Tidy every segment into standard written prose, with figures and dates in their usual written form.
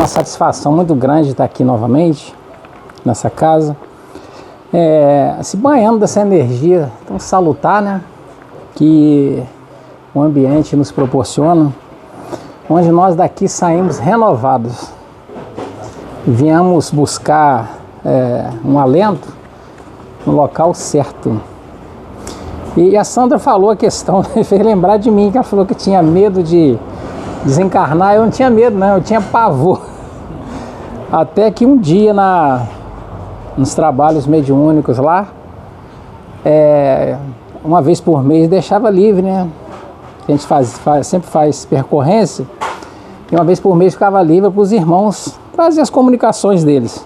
uma satisfação muito grande estar aqui novamente, nessa casa, se banhando dessa energia tão salutar, né, que o ambiente nos proporciona, onde nós daqui saímos renovados. Viemos buscar um alento no local certo. E a Sandra falou a questão, fez lembrar de mim, que ela falou que tinha medo de desencarnar. Eu não tinha medo, não, eu tinha pavor. Até que um dia nos trabalhos mediúnicos lá, uma vez por mês deixava livre, né? A gente sempre faz percorrência, e uma vez por mês ficava livre para os irmãos trazer as comunicações deles.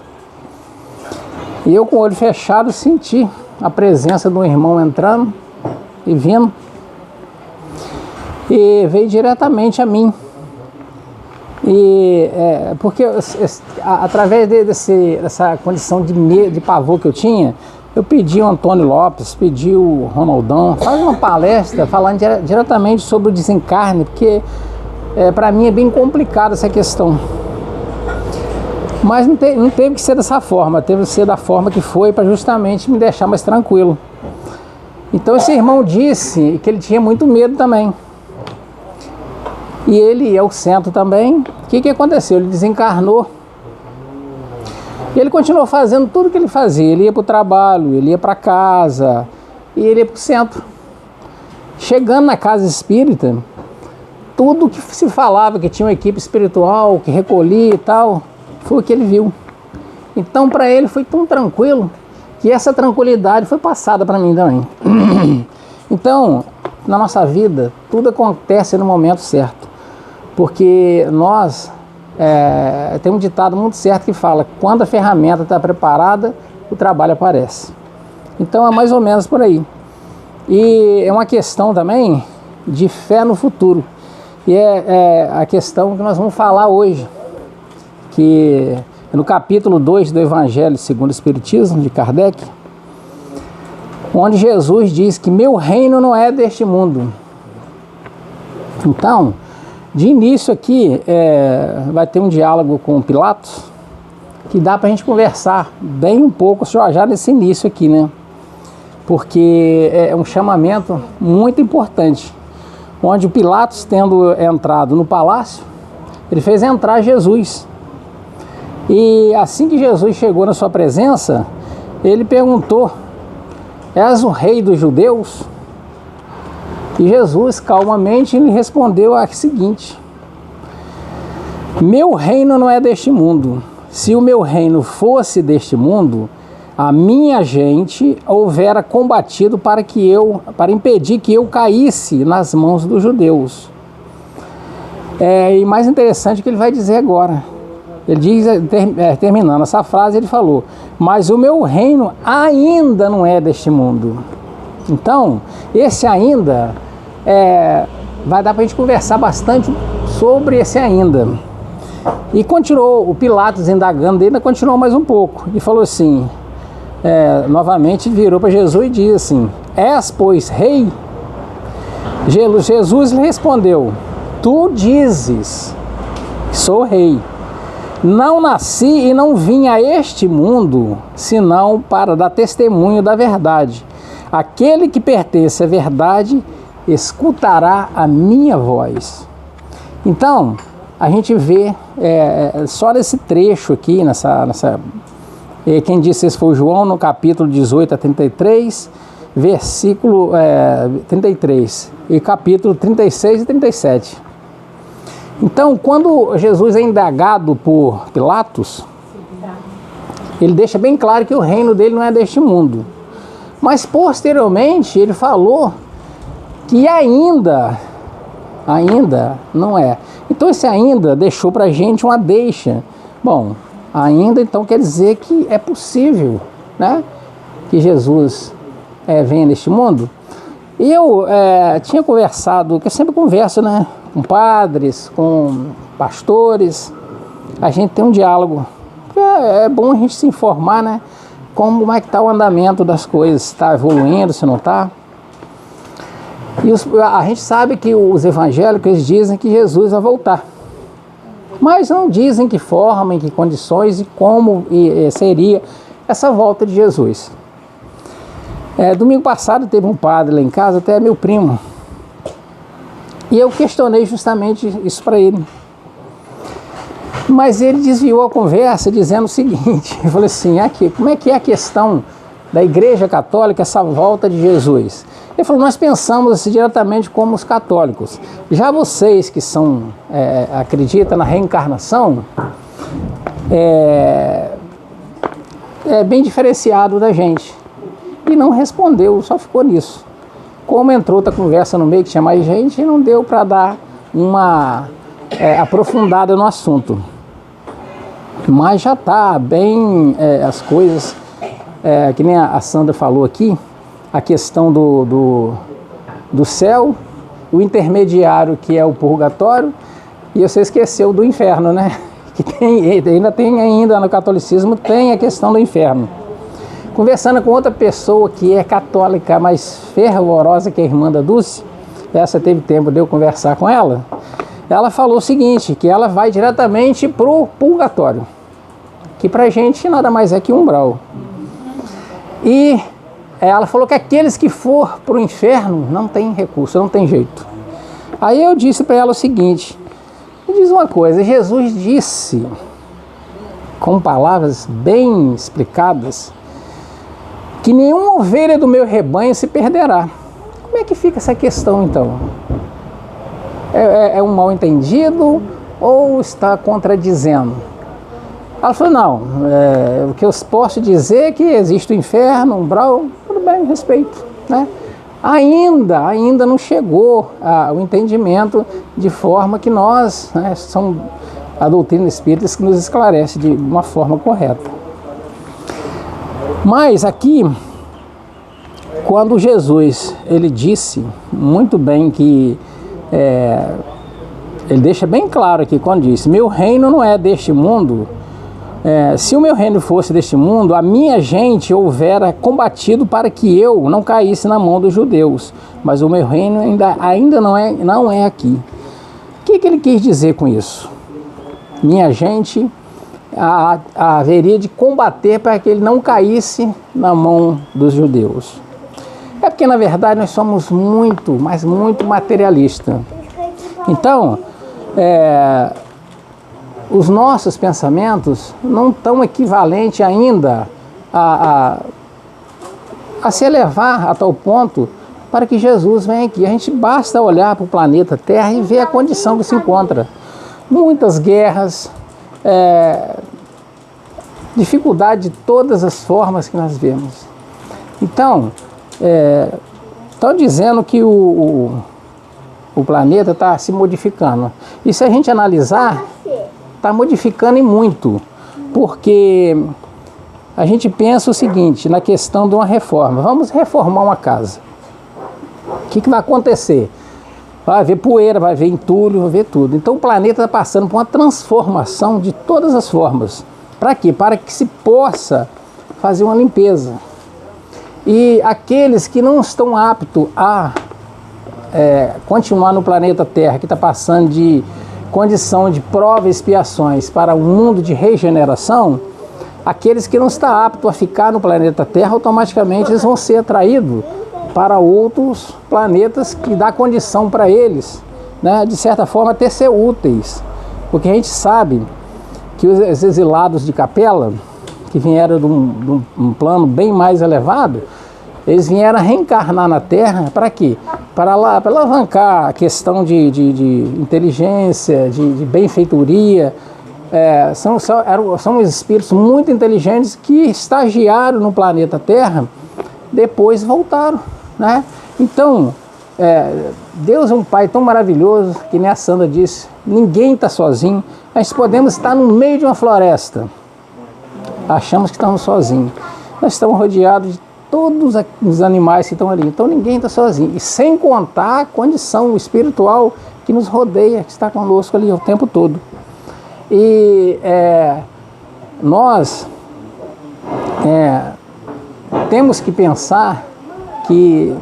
E eu, com o olho fechado, senti a presença do irmão entrando e vindo, e veio diretamente a mim. E porque através dessa condição de medo, de pavor que eu tinha, eu pedi o Antônio Lopes, pedi o Ronaldão, faz uma palestra falando diretamente sobre o desencarne, porque para mim é bem complicada essa questão. Mas não teve que ser dessa forma, teve que ser da forma que foi, para justamente me deixar mais tranquilo. Então esse irmão disse que ele tinha muito medo também. E ele é o centro também. O que aconteceu? Ele desencarnou. E ele continuou fazendo tudo que ele fazia. Ele ia para o trabalho, ele ia para casa, e ele ia para o centro. Chegando na casa espírita, tudo que se falava que tinha uma equipe espiritual, que recolhia e tal, foi o que ele viu. Então para ele foi tão tranquilo, que essa tranquilidade foi passada para mim também. Então, na nossa vida, tudo acontece no momento certo. Porque nós, tem um ditado muito certo que fala: quando a ferramenta está preparada, o trabalho aparece. Então é mais ou menos por aí. E é uma questão também de fé no futuro. E é a questão que nós vamos falar hoje, que é no capítulo 2 do Evangelho segundo o Espiritismo, de Kardec, onde Jesus diz que meu reino não é deste mundo. Então, de início aqui, vai ter um diálogo com Pilatos, que dá para a gente conversar bem um pouco já nesse início aqui, né? Porque é um chamamento muito importante, onde o Pilatos, tendo entrado no palácio, ele fez entrar Jesus. E assim que Jesus chegou na sua presença, ele perguntou: és o rei dos judeus? E Jesus calmamente lhe respondeu a seguinte: meu reino não é deste mundo. Se o meu reino fosse deste mundo, a minha gente houvera combatido para impedir que eu caísse nas mãos dos judeus. E mais interessante que ele vai dizer agora. Ele diz, terminando essa frase, ele falou: mas o meu reino ainda não é deste mundo. Então, esse ainda vai dar para a gente conversar bastante sobre esse ainda. E continuou, o Pilatos indagando dele, continuou mais um pouco. E falou assim, novamente virou para Jesus e disse assim: és, pois, rei? Jesus lhe respondeu: tu dizes que sou rei. Não nasci e não vim a este mundo, senão para dar testemunho da verdade. Aquele que pertence à verdade escutará a minha voz. Então, a gente vê só nesse trecho aqui, quem disse isso foi o João, no capítulo 18 a 33, versículo 33, e capítulo 36 e 37. Então, quando Jesus é indagado por Pilatos, ele deixa bem claro que o reino dele não é deste mundo. Mas, posteriormente, ele falou que ainda não é. Então, esse ainda deixou para a gente uma deixa. Bom, ainda então quer dizer que é possível, né, que Jesus venha neste mundo. E eu tinha conversado, que eu sempre converso, né, com padres, com pastores, a gente tem um diálogo. É bom a gente se informar, né, como é que está o andamento das coisas, se está evoluindo, se não está. E a gente sabe que os evangélicos dizem que Jesus vai voltar. mas não dizem que forma, em que condições e como seria essa volta de Jesus. Domingo passado teve um padre lá em casa, até meu primo, e eu questionei justamente isso para ele. Mas ele desviou a conversa dizendo o seguinte, eu falei assim, como é que é a questão da Igreja Católica, essa volta de Jesus? Ele falou, nós pensamos assim, diretamente como os católicos. Já vocês que acreditam na reencarnação, é bem diferenciado da gente. E não respondeu, só ficou nisso. Como entrou outra conversa no meio, que tinha mais gente, não deu para dar uma aprofundada no assunto. Mas já está bem as coisas, que nem a Sandra falou aqui, a questão do céu, o intermediário que é o purgatório, e você esqueceu do inferno, né? Que ainda no catolicismo tem a questão do inferno. Conversando com outra pessoa que é católica, mais fervorosa que a irmã da Dulce, essa teve tempo de eu conversar com ela, ela falou o seguinte, que ela vai diretamente pro purgatório, que pra gente nada mais é que umbral. E ela falou que aqueles que for pro inferno não tem recurso, não tem jeito. Aí eu disse para ela o seguinte, me diz uma coisa, Jesus disse, com palavras bem explicadas, que nenhuma ovelha do meu rebanho se perderá. Como é que fica essa questão então? É um mal entendido ou está contradizendo? Ela falou, não, o que eu posso dizer é que existe o inferno, o umbral, tudo bem, respeito, né? Ainda não chegou ao entendimento de forma que nós, né, são a doutrina espírita que nos esclarece de uma forma correta. Mas aqui, quando Jesus, ele disse muito bem que, ele deixa bem claro aqui, quando disse, meu reino não é deste mundo, se o meu reino fosse deste mundo, a minha gente houvera combatido para que eu não caísse na mão dos judeus, mas o meu reino ainda não é aqui. O que ele quis dizer com isso? Minha gente haveria de combater para que ele não caísse na mão dos judeus. É porque, na verdade, nós somos muito, mas muito materialistas. Então, os nossos pensamentos não estão equivalentes ainda a se elevar a tal ponto para que Jesus venha aqui. A gente basta olhar para o planeta Terra e ver a condição que se encontra. Muitas guerras, dificuldade de todas as formas que nós vemos. Então, estão dizendo que o planeta está se modificando. E se a gente analisar, está modificando e muito. Porque a gente pensa o seguinte, na questão de uma reforma. Vamos reformar uma casa. O que vai acontecer? Vai haver poeira, vai haver entulho, vai haver tudo. Então o planeta está passando por uma transformação de todas as formas. Para quê? Para que se possa fazer uma limpeza. E aqueles que não estão aptos a continuar no planeta Terra, que está passando de condição de prova e expiações para um mundo de regeneração, aqueles que não estão aptos a ficar no planeta Terra, automaticamente eles vão ser atraídos para outros planetas que dá condição para eles, né, de certa forma, até ser úteis. Porque a gente sabe que os exilados de Capela, que vieram de um plano bem mais elevado, eles vieram reencarnar na Terra para quê? Para alavancar a questão de inteligência, de benfeitoria. São espíritos muito inteligentes que estagiaram no planeta Terra, depois voltaram, né? Então, Deus é um Pai tão maravilhoso, que nem a Sandra disse, ninguém está sozinho. Nós podemos estar no meio de uma floresta, achamos que estamos sozinhos. Nós estamos rodeados de todos os animais que estão ali, então ninguém está sozinho. E sem contar a condição espiritual que nos rodeia, que está conosco ali o tempo todo. E nós temos que pensar que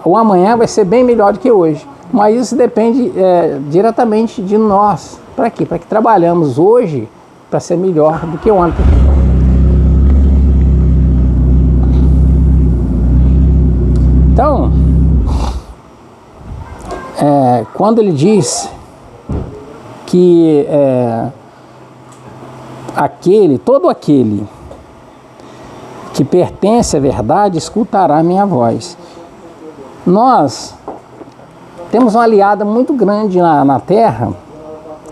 o amanhã vai ser bem melhor do que hoje. Mas isso depende diretamente de nós. Para quê? Para que trabalhamos hoje para ser melhor do que ontem. Então, quando ele diz que todo aquele que pertence à verdade escutará a minha voz. Nós temos uma aliada muito grande na Terra,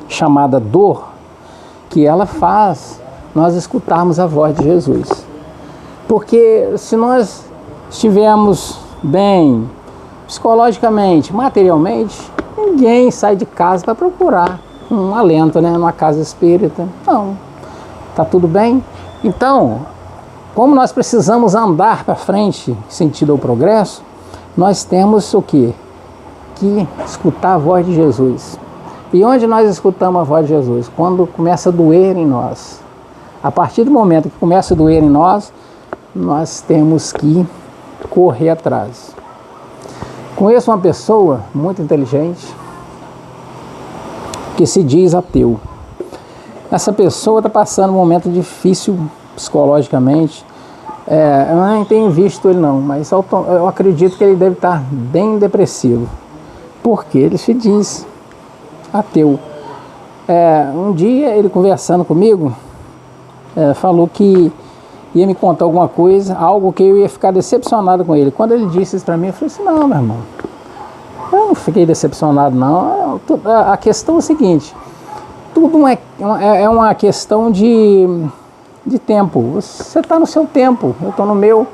chamada dor, que ela faz nós escutarmos a voz de Jesus. Porque se nós estivermos bem, psicologicamente, materialmente, ninguém sai de casa para procurar um alento, né, numa casa espírita. Não, tá tudo bem. Então, como nós precisamos andar para frente, sentido ao progresso, nós temos o quê? Que escutar a voz de Jesus. E onde nós escutamos a voz de Jesus? Quando começa a doer em nós. A partir do momento que começa a doer em nós, nós temos que correr atrás. Conheço uma pessoa muito inteligente que se diz ateu. Essa pessoa está passando um momento difícil psicologicamente. Eu nem tenho visto ele não, mas eu acredito que ele deve estar bem depressivo. Porque ele se diz ateu. Um dia ele conversando comigo, falou que ia me contar alguma coisa, algo que eu ia ficar decepcionado com ele. Quando ele disse isso para mim, eu falei assim, não, meu irmão, eu não fiquei decepcionado não. A questão é o seguinte, tudo é uma questão de tempo. Você está no seu tempo, eu estou no meu.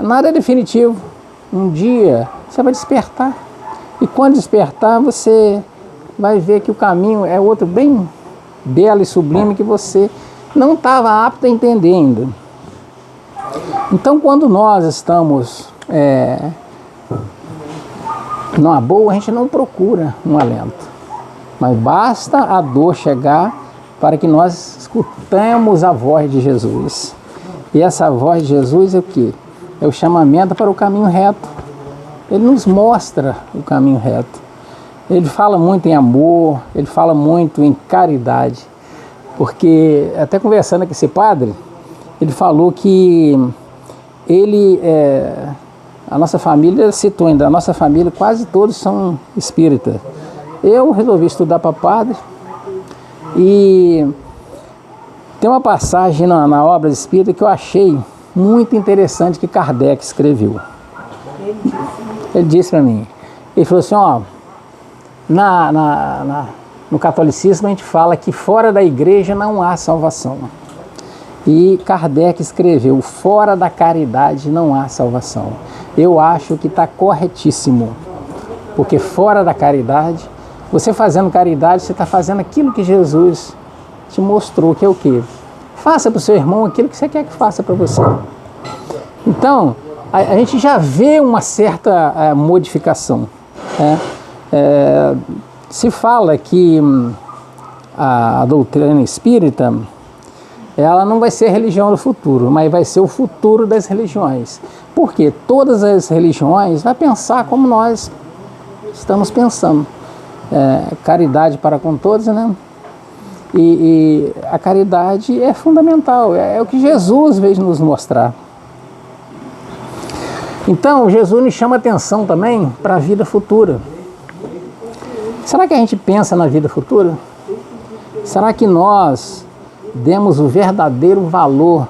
Nada é definitivo. Um dia você vai despertar. E quando despertar, você vai ver que o caminho é outro bem belo e sublime que você não estava apto a entender ainda. Então, quando nós estamos numa boa, a gente não procura um alento. Mas basta a dor chegar para que nós escutemos a voz de Jesus. E essa voz de Jesus é o quê? É o chamamento para o caminho reto. Ele nos mostra o caminho reto. Ele fala muito em amor, ele fala muito em caridade. Porque, até conversando com esse padre, ele falou que a nossa família, citou ainda, a nossa família quase todos são espíritas. Eu resolvi estudar para padre e tem uma passagem na obra espírita que eu achei muito interessante que Kardec escreveu. Ele disse para mim, ele falou assim, ó, no catolicismo a gente fala que fora da igreja não há salvação. E Kardec escreveu, fora da caridade não há salvação. Eu acho que está corretíssimo, porque fora da caridade, você fazendo caridade, você está fazendo aquilo que Jesus te mostrou, que é o quê? Faça para o seu irmão aquilo que você quer que faça para você. Então, a gente já vê uma certa modificação. Se fala que a doutrina espírita, ela não vai ser a religião do futuro, mas vai ser o futuro das religiões. Porque todas as religiões vão pensar como nós estamos pensando. Caridade para com todos, né? E a caridade é fundamental, é o que Jesus veio nos mostrar. Então, Jesus nos chama atenção também para a vida futura. Será que a gente pensa na vida futura? Será que nós demos o verdadeiro valor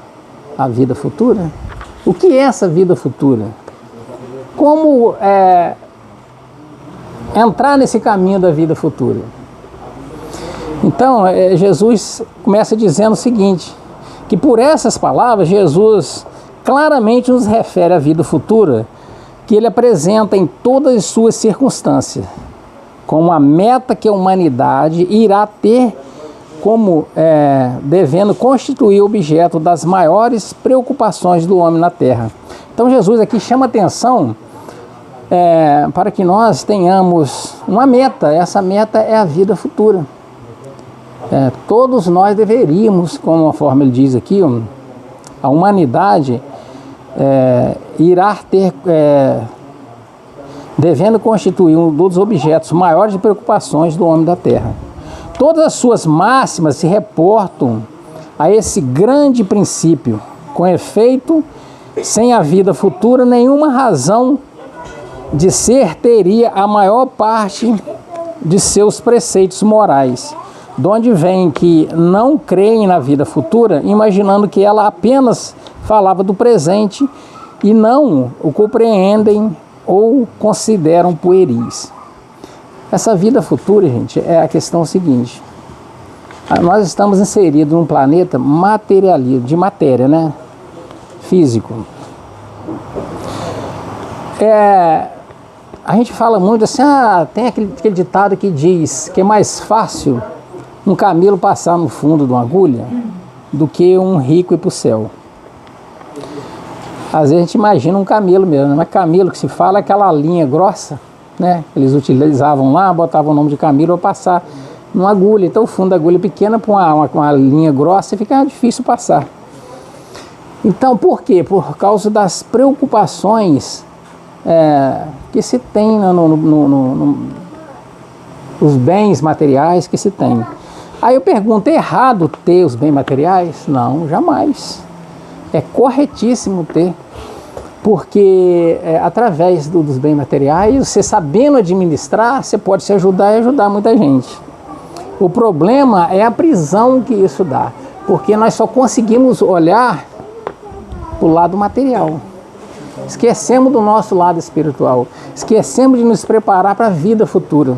à vida futura? O que é essa vida futura? Como entrar nesse caminho da vida futura? Então, Jesus começa dizendo o seguinte, que por essas palavras, Jesus claramente nos refere à vida futura, que ele apresenta em todas as suas circunstâncias, como a meta que a humanidade irá ter como devendo constituir objeto das maiores preocupações do homem na Terra. Então Jesus aqui chama atenção para que nós tenhamos uma meta. Essa meta é a vida futura. Todos nós deveríamos, como a forma ele diz aqui, a humanidade irá ter devendo constituir um dos objetos maiores de preocupações do homem da terra. Todas as suas máximas se reportam a esse grande princípio. Com efeito, sem a vida futura, nenhuma razão de ser teria a maior parte de seus preceitos morais, de onde vem que não creem na vida futura, imaginando que ela apenas falava do presente e não o compreendem ou consideram pueris. Essa vida futura, gente, é a questão seguinte. Nós estamos inseridos num planeta materialista, de matéria, né? Físico. A gente fala muito assim, tem aquele ditado que diz que é mais fácil um camelo passar no fundo de uma agulha do que um rico ir para o céu. Às vezes a gente imagina um camelo mesmo, né? Mas camelo que se fala é aquela linha grossa, né? Eles utilizavam lá, botavam o nome de camelo para passar numa agulha. Então o fundo da agulha é pequena para uma linha grossa e fica difícil passar. Então por quê? Por causa das preocupações que se tem os bens materiais que se tem. Aí eu pergunto, é errado ter os bens materiais? Não, jamais. É corretíssimo ter, porque através dos bens materiais, você sabendo administrar, você pode se ajudar e ajudar muita gente. O problema é a prisão que isso dá, porque nós só conseguimos olhar para o lado material. Esquecemos do nosso lado espiritual, esquecemos de nos preparar para a vida futura.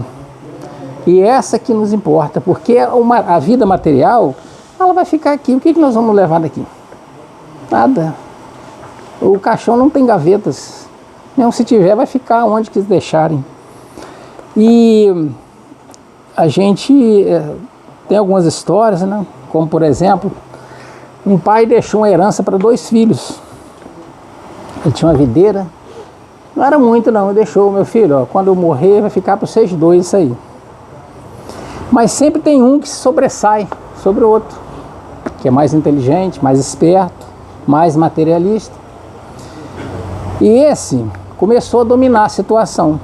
E essa que nos importa, porque a vida material, ela vai ficar aqui. O que nós vamos levar daqui? Nada. O caixão não tem gavetas. Mesmo se tiver, vai ficar onde que deixarem. E a gente tem algumas histórias, né? Como por exemplo, um pai deixou uma herança para 2 filhos. Ele tinha uma videira. Não era muito não, ele deixou, meu filho, quando eu morrer vai ficar para vocês 2 isso aí. Mas sempre tem um que se sobressai sobre o outro, que é mais inteligente, mais esperto, mais materialista. E esse começou a dominar a situação.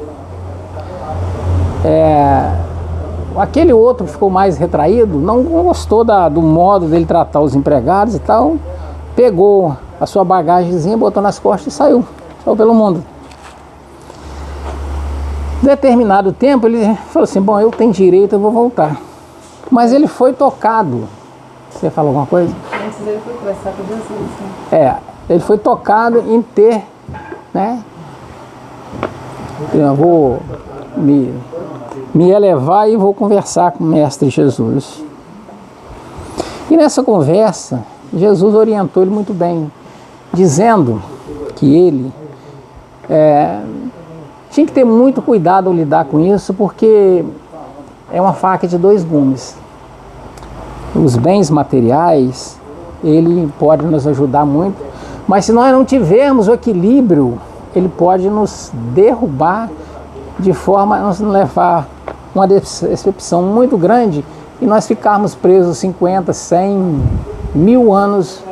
Aquele outro que ficou mais retraído, não gostou do modo dele tratar os empregados e tal, pegou a sua bagagemzinha, botou nas costas e saiu pelo mundo. Determinado tempo ele falou assim, bom, eu tenho direito, eu vou voltar. Mas ele foi tocado. Você falou alguma coisa? Antes ele foi conversar com Jesus. Né? Ele foi tocado em ter, né? Eu vou me elevar e vou conversar com o Mestre Jesus. E nessa conversa, Jesus orientou ele muito bem, dizendo que ele tinha que ter muito cuidado ao lidar com isso, porque é uma faca de 2 gumes. Os bens materiais, ele pode nos ajudar muito, mas se nós não tivermos o equilíbrio, ele pode nos derrubar de forma a nos levar uma decepção muito grande e nós ficarmos presos 50, 100, 1000 anos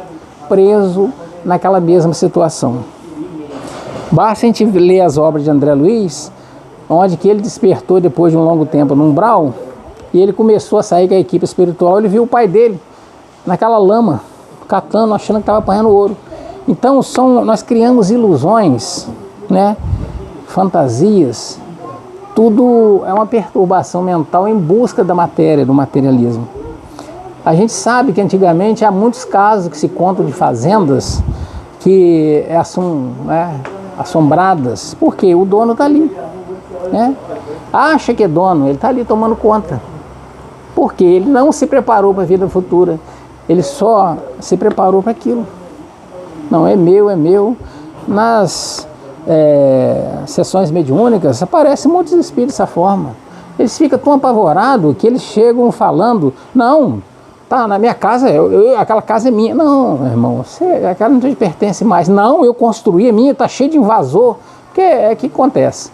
presos naquela mesma situação. Basta a gente ler as obras de André Luiz, onde que ele despertou depois de um longo tempo no umbral, e ele começou a sair com a equipe espiritual, ele viu o pai dele naquela lama, catando, achando que estava apanhando ouro. Então nós criamos ilusões, né? Fantasias, tudo é uma perturbação mental em busca da matéria, do materialismo. A gente sabe que antigamente há muitos casos que se contam de fazendas que são assombradas, porque o dono está ali, né? Acha que é dono, ele está ali tomando conta, porque ele não se preparou para a vida futura, ele só se preparou para aquilo. Não, é meu. Nas sessões mediúnicas aparecem muitos espíritos dessa forma. Eles ficam tão apavorados que eles chegam falando, não, tá na minha casa, aquela casa é minha. Não, meu irmão, aquela não te pertence mais. Não, eu construí a minha, tá cheio de invasor. Porque que acontece?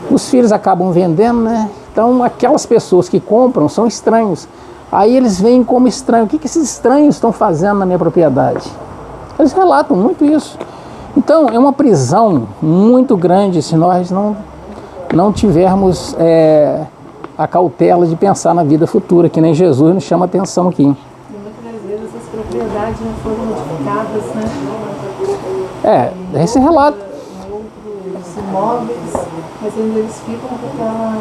Os filhos acabam vendendo, né? Então aquelas pessoas que compram são estranhos. Aí eles veem como estranho. O que esses estranhos estão fazendo na minha propriedade? Eles relatam muito isso. Então, é uma prisão muito grande se nós não tivermos a cautela de pensar na vida futura, que nem Jesus nos chama atenção aqui. E muitas vezes essas propriedades não foram modificadas, né? Esse relato. Outros imóveis, mas ainda eles ficam com aquela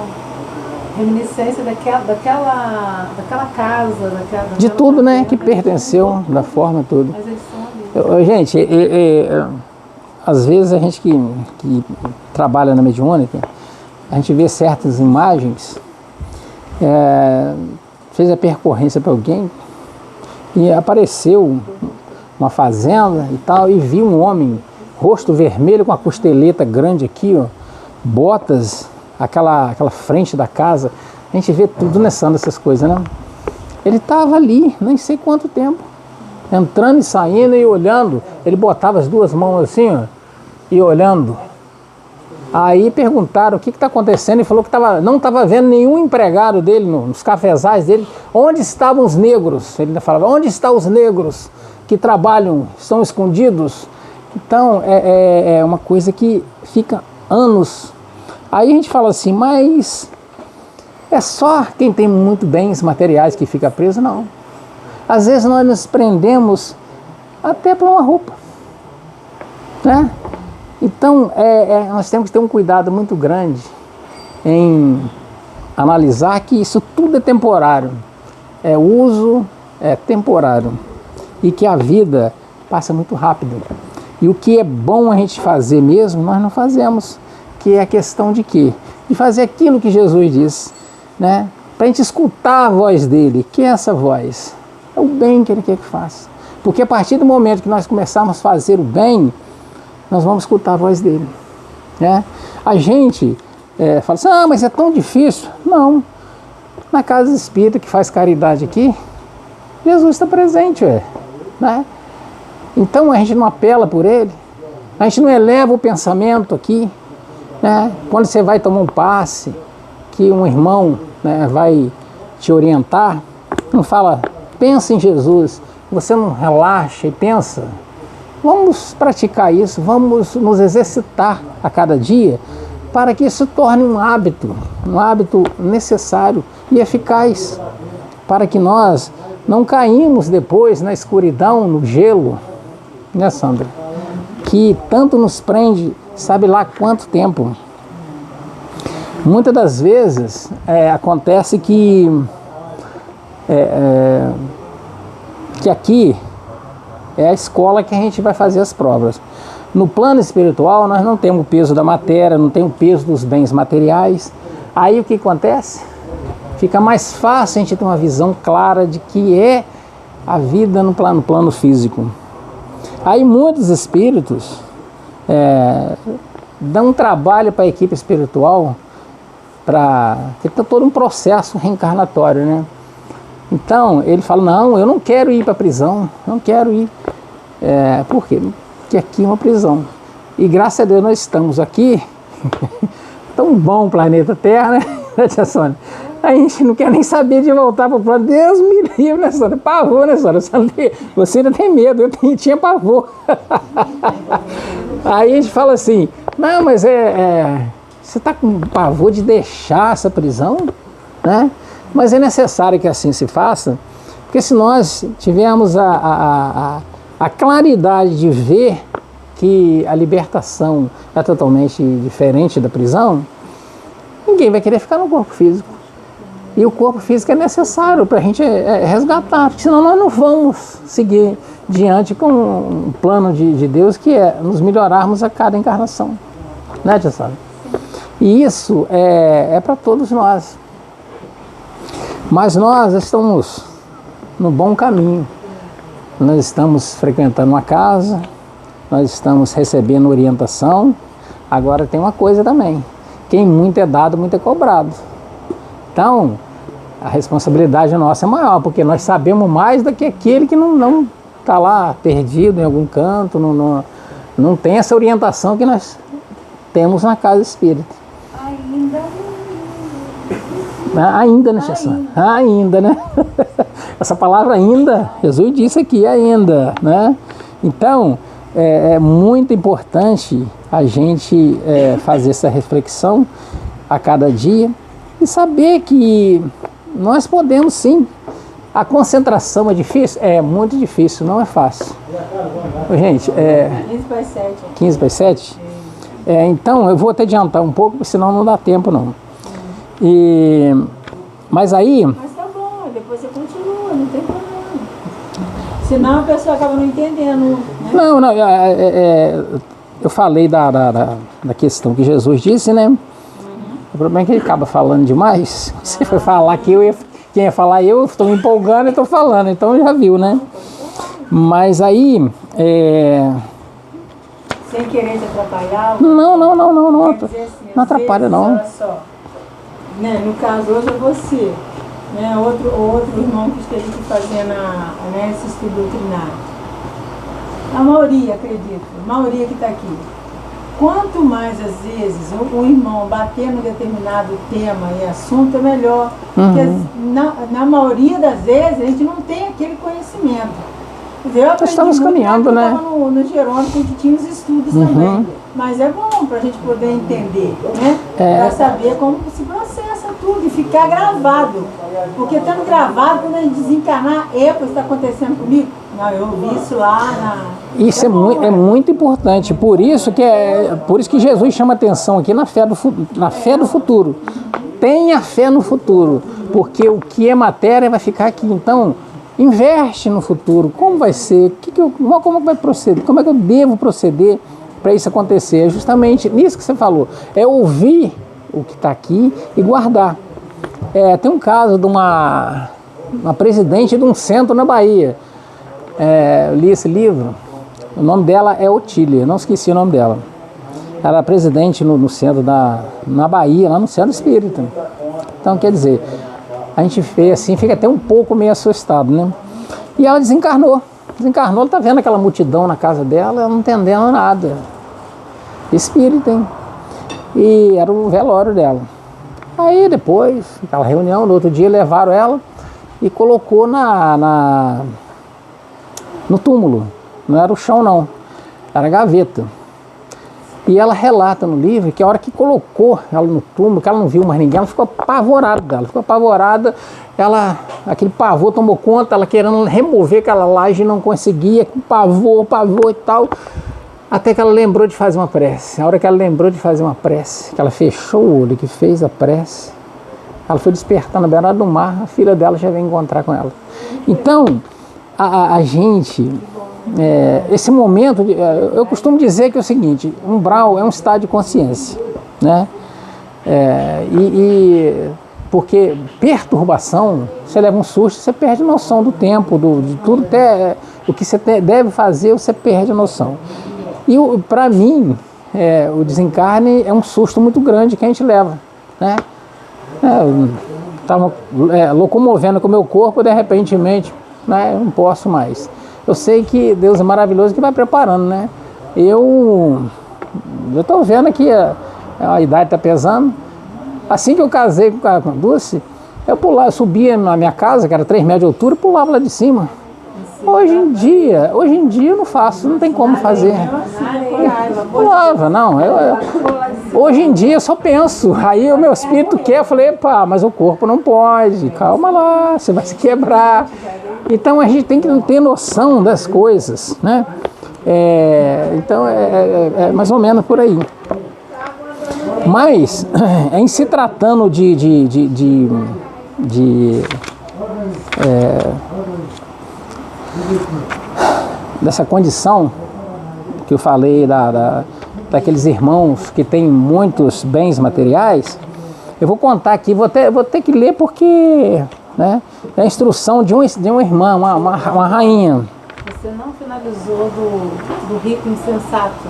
reminiscência daquela casa, de tudo, né, que pertenceu, da forma toda. Mas eles são ali. Gente, às vezes a gente que trabalha na mediúnica, a gente vê certas imagens, fez a percorrência para alguém e apareceu uma fazenda e tal, e viu um homem, rosto vermelho com a costeleta grande aqui, ó, botas, aquela frente da casa. A gente vê tudo nessas coisas, né? Ele estava ali, nem sei quanto tempo, entrando e saindo e olhando. Ele botava as duas mãos assim, ó, e olhando. Aí perguntaram o que está acontecendo. Ele falou que não estava vendo nenhum empregado dele nos cafezais dele. Onde estavam os negros? Ele ainda falava, onde estão os negros que trabalham, estão escondidos? Então é uma coisa que fica anos. Aí a gente fala assim, mas é só quem tem muito bens materiais que fica preso? Não. Às vezes nós nos prendemos até por uma roupa, né? Então, nós temos que ter um cuidado muito grande em analisar que isso tudo é temporário. O uso é temporário e que a vida passa muito rápido. E o que é bom a gente fazer mesmo, nós não fazemos, que é a questão de quê? De fazer aquilo que Jesus disse, né? Para a gente escutar a voz dele. Que é essa voz? É o bem que ele quer que faça. Porque a partir do momento que nós começarmos a fazer o bem, nós vamos escutar a voz dele, né? A gente fala assim, mas é tão difícil. Não. Na casa espírita que faz caridade aqui, Jesus está presente, né? Então a gente não apela por ele, a gente não eleva o pensamento aqui, né? Quando você vai tomar um passe, que um irmão, né, vai te orientar, não fala, pensa em Jesus, você não relaxa e pensa. Vamos praticar isso, vamos nos exercitar a cada dia para que isso torne um hábito necessário e eficaz, para que nós não caímos depois na escuridão, no gelo, né, Sandra? Que tanto nos prende, sabe lá quanto tempo. Muitas das vezes acontece que aqui é a escola que a gente vai fazer as provas. No plano espiritual, nós não temos o peso da matéria, não temos o peso dos bens materiais. Aí o que acontece? Fica mais fácil a gente ter uma visão clara de que é a vida no plano físico. Aí muitos espíritos dão um trabalho para a equipe espiritual, que tem todo um processo reencarnatório, né? Então, ele fala, não, eu não quero ir para a prisão, não quero ir. Por quê? Porque aqui é uma prisão. E graças a Deus nós estamos aqui, tão bom o planeta Terra, né, tia Sônia? A gente não quer nem saber de voltar para o plano. Deus me livre, né, Sônia? Pavor, né, Sônia? Você ainda tem medo, eu tinha pavor. Aí a gente fala assim, não, mas você está com pavor de deixar essa prisão, né? Mas é necessário que assim se faça, porque se nós tivermos a claridade de ver que a libertação é totalmente diferente da prisão, ninguém vai querer ficar no corpo físico. E o corpo físico é necessário para a gente resgatar, porque senão nós não vamos seguir diante com um plano de Deus que é nos melhorarmos a cada encarnação. Né, tia Sara? E isso é para todos nós. Mas nós estamos no bom caminho. Nós estamos frequentando uma casa, nós estamos recebendo orientação. Agora tem uma coisa também, quem muito é dado, muito é cobrado. Então, a responsabilidade nossa é maior, porque nós sabemos mais do que aquele que não está lá perdido em algum canto, não tem essa orientação que nós temos na casa espírita. Ainda, né, Chessana? Ainda, né? Essa palavra ainda, Jesus disse aqui, ainda, né? Então, é muito importante a gente fazer essa reflexão a cada dia e saber que nós podemos sim. A concentração é difícil? É muito difícil, não é fácil. Gente, 15/7. 15/7? Então, eu vou até adiantar um pouco, senão não dá tempo não. Mas aí... Mas tá bom, depois você continua, não tem problema. Senão a pessoa acaba não entendendo, né? Não, eu falei da questão que Jesus disse, né? O problema é que ele acaba falando demais. Você foi falar que quem ia falar eu estou me empolgando e estou falando, então já viu, né? Mas aí... Sem querer te atrapalhar? Não, Quer dizer assim, não atrapalha vezes, não. Olha só, né, no caso hoje é você, né, outro irmão que esteja aqui fazendo esse estudo doutrinário. A maioria, acredito, a maioria que está aqui. Quanto mais, às vezes, o irmão bater no determinado tema e assunto, é melhor. Porque na maioria das vezes a gente não tem aquele conhecimento. Nós estamos caminhando, né? Eu estava no Jerônimo, que tinha os estudos também. Mas é bom para a gente poder entender, né? Para saber como se processa tudo e ficar gravado. Porque estando gravado, quando a gente desencarnar, isso está acontecendo comigo? Não, eu vi isso lá na... Isso é muito importante. Por isso que Jesus chama atenção aqui na fé do futuro. Tenha fé no futuro, porque o que é matéria vai ficar aqui. Então, investe no futuro. Como vai ser? Como vai proceder? Como é que eu devo proceder para isso acontecer? É justamente nisso que você falou. É ouvir o que está aqui e guardar. Tem um caso de uma presidente de um centro na Bahia. Eu li esse livro. O nome dela é Otília, não esqueci o nome dela. Ela era presidente no centro na Bahia, lá no centro espírita. Então, quer dizer, a gente vê assim, fica até um pouco meio assustado, né? E ela desencarnou. Ela tá vendo aquela multidão na casa dela, ela não entendendo nada. Espírita, hein? E era o velório dela. Aí depois, aquela reunião, no outro dia levaram ela e colocou no túmulo. Não era o chão não, era a gaveta. E ela relata no livro que a hora que colocou ela no túmulo, que ela não viu mais ninguém, ela ficou apavorada. Aquele pavor tomou conta, ela querendo remover aquela laje e não conseguia, pavor e tal. Até que ela lembrou de fazer uma prece. A hora que ela lembrou de fazer uma prece, que ela fechou o olho, que fez a prece, ela foi despertar na beirada do mar, a filha dela já veio encontrar com ela. Então, a gente... esse momento, eu costumo dizer que é o seguinte, umbral é um estado de consciência, né? Porque perturbação, você leva um susto, você perde noção do tempo, de tudo, até o que você deve fazer, você perde a noção. E para mim, o desencarne é um susto muito grande que a gente leva, né? Eu estava locomovendo com o meu corpo, de repentemente, né, eu não posso mais. Eu sei que Deus é maravilhoso que vai preparando, né? Eu estou vendo que a idade está pesando. Assim que eu casei com a Dulce, eu subia na minha casa, que era 3 metros de altura, pulava lá de cima. Hoje em dia eu não faço, não tem como fazer. Pulava, não. Hoje em dia eu só penso. Aí o meu espírito quer, eu falei, mas o corpo não pode. Calma lá, você vai se quebrar. Então a gente tem que ter noção das coisas, né? Então é mais ou menos por aí. Mas em se tratando dessa condição que eu falei daqueles irmãos que têm muitos bens materiais, eu vou contar aqui, vou ter que ler porque, né, é a instrução de uma irmã, uma rainha. Você não finalizou do rico insensato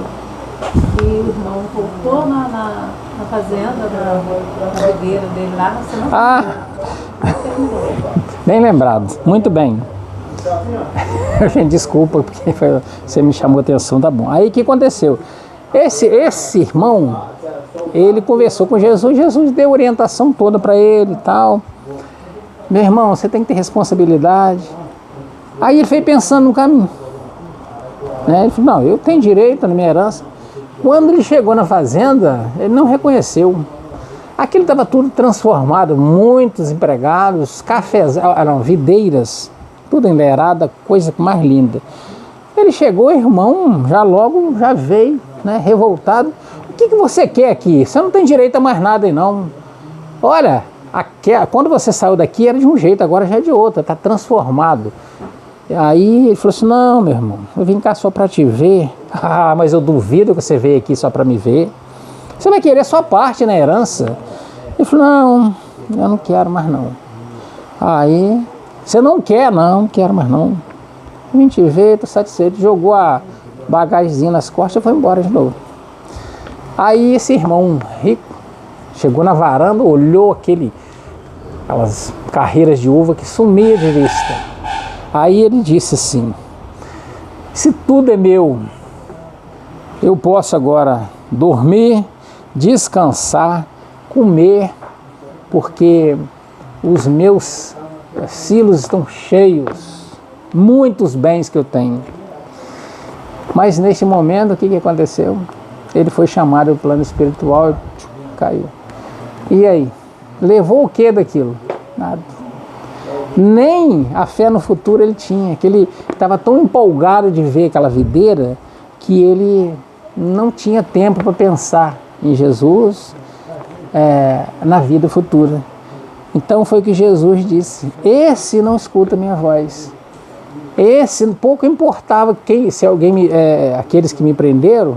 que o irmão voltou na fazenda, na fogueira dele lá, você não terminou. Bem lembrado, muito bem. Gente, desculpa, porque você me chamou a atenção, tá bom. Aí o que aconteceu? Esse irmão, ele conversou com Jesus, Jesus deu orientação toda para ele e tal. Meu irmão, você tem que ter responsabilidade. Aí ele foi pensando no caminho. Né? Ele falou, não, eu tenho direito na minha herança. Quando ele chegou na fazenda, ele não reconheceu. Aquilo estava tudo transformado, muitos empregados, cafés, videiras, tudo enleirada, coisa mais linda. Ele chegou, irmão, já veio, né, revoltado. O que você quer aqui? Você não tem direito a mais nada aí não. Olha, quando você saiu daqui era de um jeito, agora já é de outro, está transformado. Aí ele falou assim, não, meu irmão, eu vim cá só para te ver. Ah, mas eu duvido que você veio aqui só para me ver. Você vai querer sua parte na herança? Ele falou, não, eu não quero mais não. Aí, você não quer? Não quero mais não. Eu vim te ver, tô satisfeito. Jogou a bagagemzinha nas costas e foi embora de novo. Aí esse irmão rico chegou na varanda, olhou aquelas carreiras de uva que sumia de vista. Aí ele disse assim, se tudo é meu, eu posso agora dormir, descansar, comer, porque os meus silos estão cheios, muitos bens que eu tenho. Mas neste momento, o que aconteceu? Ele foi chamado ao plano espiritual e caiu. E aí? Levou o que daquilo? Nada. Nem a fé no futuro ele tinha, que ele estava tão empolgado de ver aquela videira que ele não tinha tempo para pensar em Jesus, na vida futura. Então foi o que Jesus disse, esse não escuta a minha voz. Esse pouco importava se alguém aqueles que me prenderam,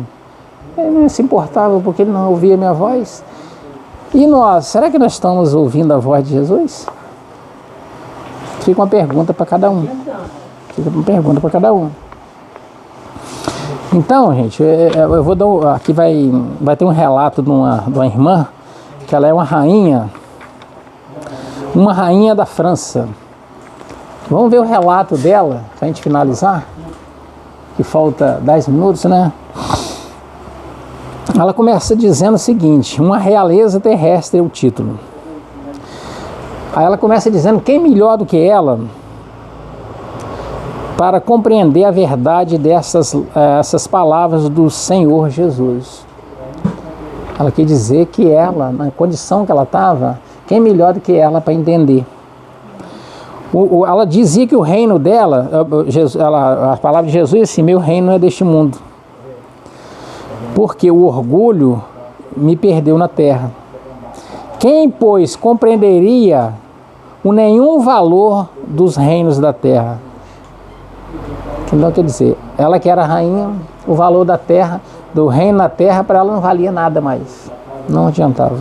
ele não se importava porque ele não ouvia a minha voz. E nós, será que nós estamos ouvindo a voz de Jesus? Fica uma pergunta para cada um. Então, gente, eu vou dar. Aqui vai ter um relato de uma irmã, que ela é uma rainha da França. Vamos ver o relato dela, para a gente finalizar, que falta 10 minutos, né? Ela começa dizendo o seguinte, uma realeza terrestre é o título. Aí ela começa dizendo, quem melhor do que ela para compreender a verdade essas palavras do Senhor Jesus? Ela quer dizer que ela, na condição que ela estava, quem melhor do que ela para entender? Ela dizia que o reino dela, a palavra de Jesus é assim, meu reino não é deste mundo. Porque o orgulho me perdeu na terra. Quem, pois, compreenderia o nenhum valor dos reinos da terra? Então, quer dizer, ela que era rainha, o valor da terra, do reino na terra, para ela não valia nada mais. Não adiantava.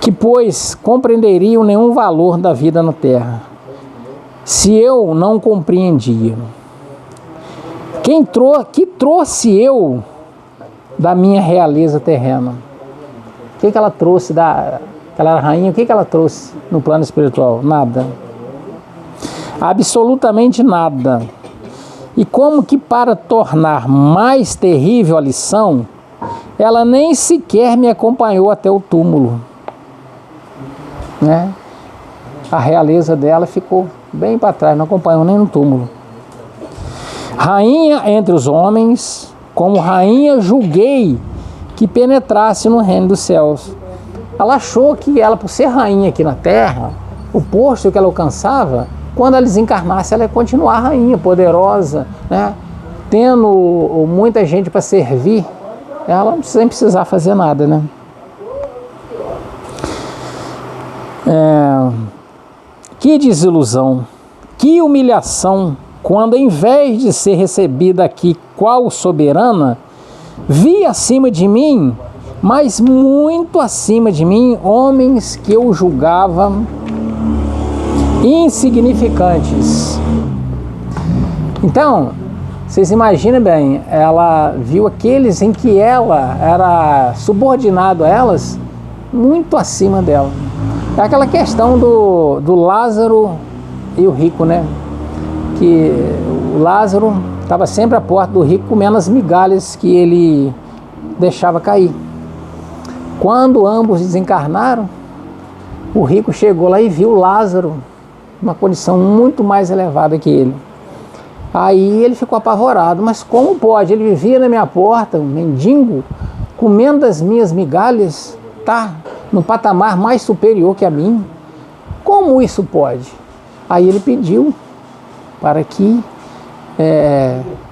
Que, pois, compreenderiam nenhum valor da vida na terra, se eu não compreendia. Que trouxe eu da minha realeza terrena? O que ela trouxe ela era rainha, o que ela trouxe no plano espiritual? Nada. Absolutamente nada. E como que para tornar mais terrível a lição, ela nem sequer me acompanhou até o túmulo. Né? A realeza dela ficou bem para trás, não acompanhou nem no túmulo. Rainha entre os homens, como rainha julguei que penetrasse no reino dos céus. Ela achou que ela, por ser rainha aqui na terra, o posto que ela alcançava, quando ela desencarnasse, ela ia continuar rainha, poderosa, né? Tendo muita gente para servir, ela sem precisar fazer nada, né? Que desilusão, que humilhação, quando em vez de ser recebida aqui qual soberana, vi acima de mim, mas muito acima de mim, homens que eu julgava insignificantes. Então, vocês imaginam bem, ela viu aqueles em que ela era subordinado a elas, muito acima dela. É aquela questão do Lázaro e o rico, né? Que o Lázaro estava sempre à porta do rico comendo as migalhas que ele deixava cair. Quando ambos desencarnaram, o rico chegou lá e viu Lázaro numa condição muito mais elevada que ele. Aí ele ficou apavorado, mas como pode? Ele vivia na minha porta, um mendigo, comendo as minhas migalhas, tá no patamar mais superior que a mim. Como isso pode? Aí ele pediu para que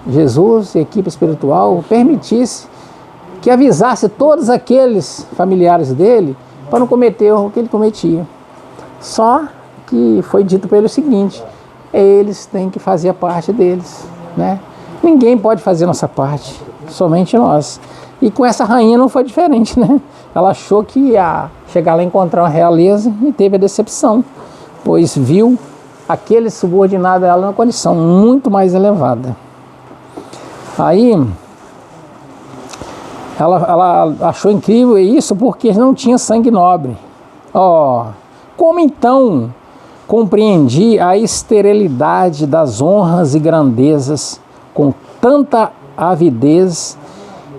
Jesus e a equipe espiritual permitisse que avisasse todos aqueles familiares dele para não cometer o que ele cometia. Só que foi dito para ele o seguinte: eles têm que fazer a parte deles, né? Ninguém pode fazer a nossa parte, somente nós. E com essa rainha não foi diferente, né? Ela achou que ia chegar lá e encontrar uma realeza e teve a decepção, pois viu aquele subordinado a ela numa condição muito mais elevada. Aí ela achou incrível isso porque não tinha sangue nobre. Como então compreendi a esterilidade das honras e grandezas com tanta avidez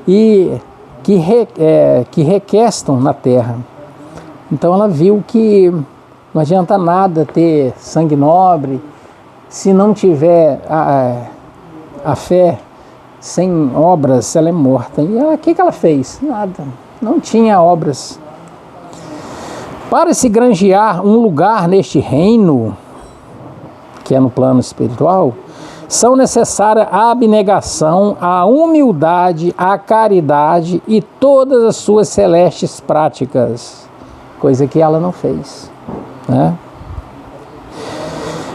e que requestam na terra. Então ela viu que não adianta nada ter sangue nobre se não tiver a fé sem obras, ela é morta. E o que ela fez? Nada, não tinha obras. Para se granjear um lugar neste reino, que é no plano espiritual, são necessárias a abnegação, a humildade, a caridade e todas as suas celestes práticas, coisa que ela não fez, né?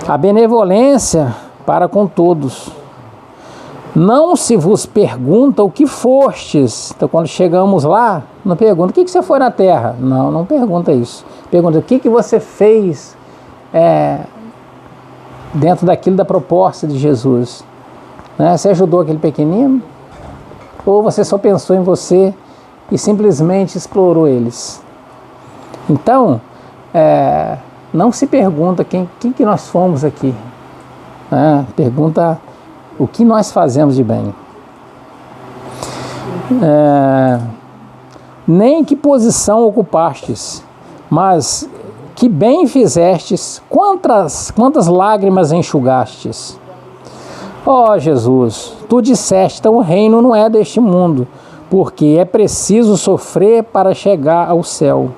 A benevolência para com todos. Não se vos pergunta o que fostes. Então, quando chegamos lá, não pergunta o que você foi na terra. Não pergunta isso. Pergunta o que você fez dentro daquilo da proposta de Jesus. Né? Você ajudou aquele pequenino? Ou você só pensou em você e simplesmente explorou eles? Então, não se pergunta quem que nós fomos aqui. Né? Pergunta o que nós fazemos de bem. Nem que posição ocupastes, mas que bem fizestes, quantas lágrimas enxugastes. Ó Jesus, tu disseste, então o reino não é deste mundo, porque é preciso sofrer para chegar ao céu.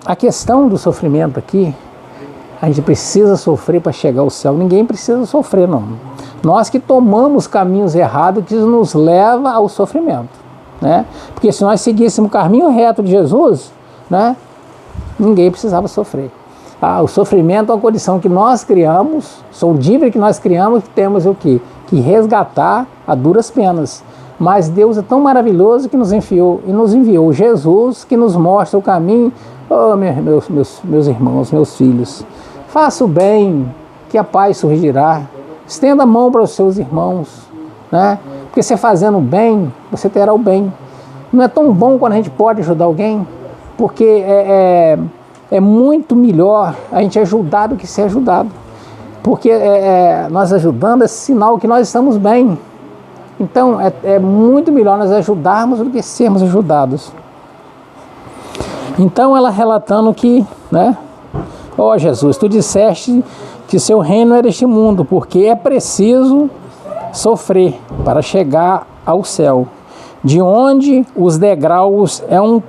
A questão do sofrimento aqui, a gente precisa sofrer para chegar ao céu. Ninguém precisa sofrer, não. Nós que tomamos caminhos errados que nos leva ao sofrimento, né? Porque se nós seguíssemos o caminho reto de Jesus, né, ninguém precisava sofrer. O sofrimento é uma condição que nós criamos, são dívidas que nós criamos, que temos o quê? Que resgatar a duras penas. Mas Deus é tão maravilhoso que nos enviou Jesus, que nos mostra o caminho. Meus irmãos, meus filhos, faça o bem, que a paz surgirá. Estenda a mão para os seus irmãos, né? Porque você fazendo o bem, você terá o bem. Não é tão bom quando a gente pode ajudar alguém? Porque é muito melhor a gente ajudar do que ser ajudado. Porque nós ajudando é sinal que nós estamos bem. Então é muito melhor nós ajudarmos do que sermos ajudados. Então ela relatando que, né? Ó Jesus, tu disseste que seu reino é deste mundo, porque é preciso sofrer para chegar ao céu, de onde os degraus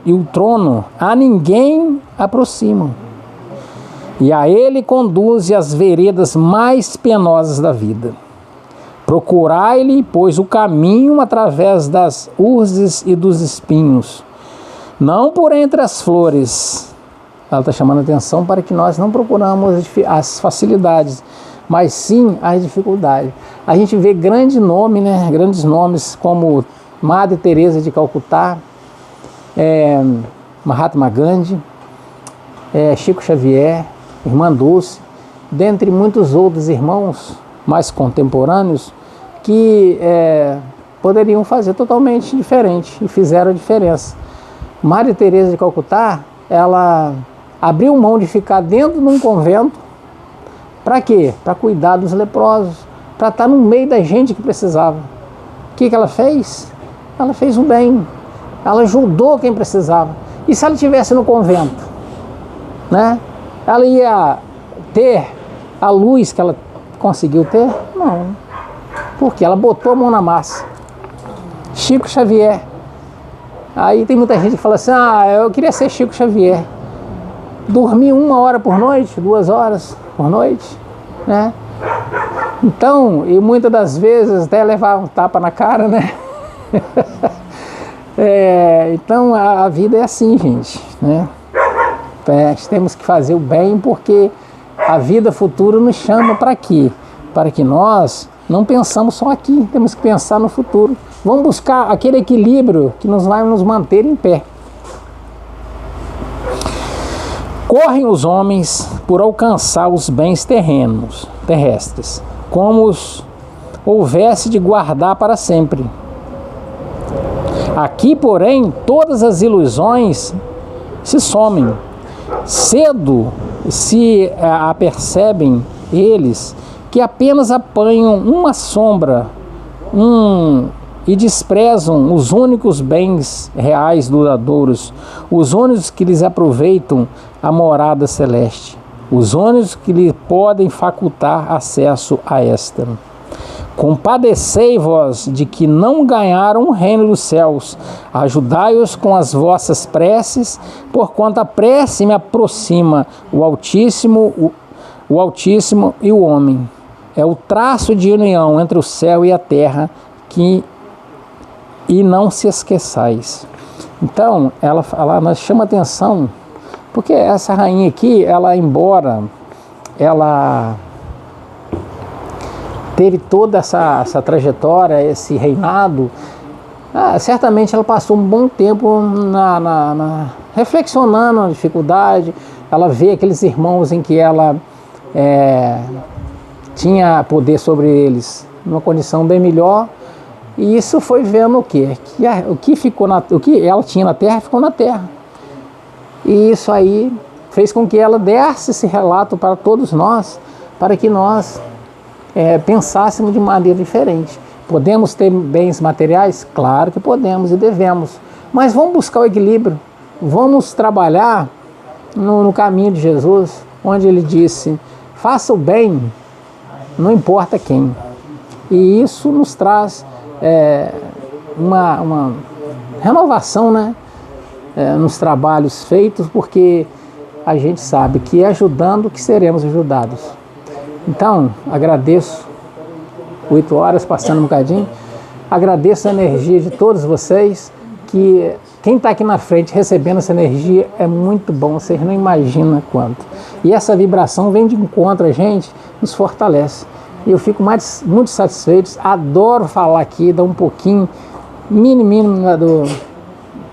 e o trono a ninguém aproximam, e a ele conduz as veredas mais penosas da vida. Procurai-lhe, pois, o caminho através das urzes e dos espinhos, não por entre as flores. Ela está chamando a atenção para que nós não procuramos as facilidades, mas sim as dificuldades. A gente vê grandes nomes como Madre Teresa de Calcutá, Mahatma Gandhi, Chico Xavier, Irmã Dulce, dentre muitos outros irmãos mais contemporâneos que poderiam fazer totalmente diferente e fizeram a diferença. Madre Teresa de Calcutá, ela abriu mão de ficar dentro de um convento. Para quê? Para cuidar dos leprosos, para estar no meio da gente que precisava. O que ela fez? Ela fez o bem, ela ajudou quem precisava. E se ela estivesse no convento, né? Ela ia ter a luz que ela conseguiu ter? Não. Porque ela botou a mão na massa. Chico Xavier. Aí tem muita gente que fala assim, eu queria ser Chico Xavier. Dormir 1 hora por noite, 2 horas por noite, né? Então, e muitas das vezes até levar um tapa na cara, né? Então a vida é assim, gente, né? Temos que fazer o bem porque a vida futura nos chama para quê? Para que nós não pensamos só aqui, temos que pensar no futuro. Vamos buscar aquele equilíbrio que vai nos manter em pé. Correm os homens por alcançar os bens terrestres, como os houvesse de guardar para sempre. Aqui, porém, todas as ilusões se somem. Cedo se apercebem eles que apenas apanham uma sombra e desprezam os únicos bens reais duradouros, os únicos que lhes aproveitam a morada celeste, os únicos que lhe podem facultar acesso a esta. Compadecei-vos de que não ganharam o reino dos céus, ajudai-os com as vossas preces, porquanto a prece me aproxima o Altíssimo e o homem. É o traço de união entre o céu e a terra, e não se esqueçais. Então, ela nos chama atenção, porque essa rainha aqui, embora ela teve toda essa trajetória, esse reinado, certamente ela passou um bom tempo reflexionando na dificuldade. Ela vê aqueles irmãos em que ela tinha poder sobre eles, numa condição bem melhor, e isso foi vendo o quê? O que ela tinha na terra ficou na terra. E isso aí fez com que ela desse esse relato para todos nós, para que nós pensássemos de maneira diferente. Podemos ter bens materiais? Claro que podemos e devemos, mas vamos buscar o equilíbrio, vamos trabalhar no caminho de Jesus, onde ele disse, faça o bem, não importa quem. E isso nos traz uma renovação, né? Nos trabalhos feitos, porque a gente sabe que é ajudando que seremos ajudados. Então, agradeço, 8 horas, passando um bocadinho, agradeço a energia de todos vocês, que quem está aqui na frente recebendo essa energia é muito bom, vocês não imaginam quanto. E essa vibração vem de encontro a gente, nos fortalece. E eu fico muito satisfeito, adoro falar aqui, dar um pouquinho, mínimo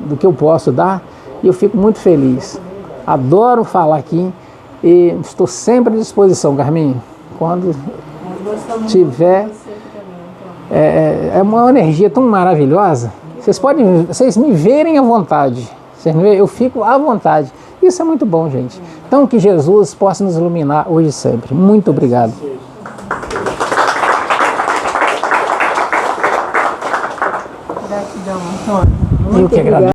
do que eu posso dar, e eu fico muito feliz. Adoro falar aqui e estou sempre à disposição, Carminho. Quando tiver, é uma energia tão maravilhosa. Vocês me verem à vontade. Eu fico à vontade. Isso é muito bom, gente. Então, que Jesus possa nos iluminar hoje e sempre. Muito obrigado. Gratidão, Antônio. Eu que agradeço.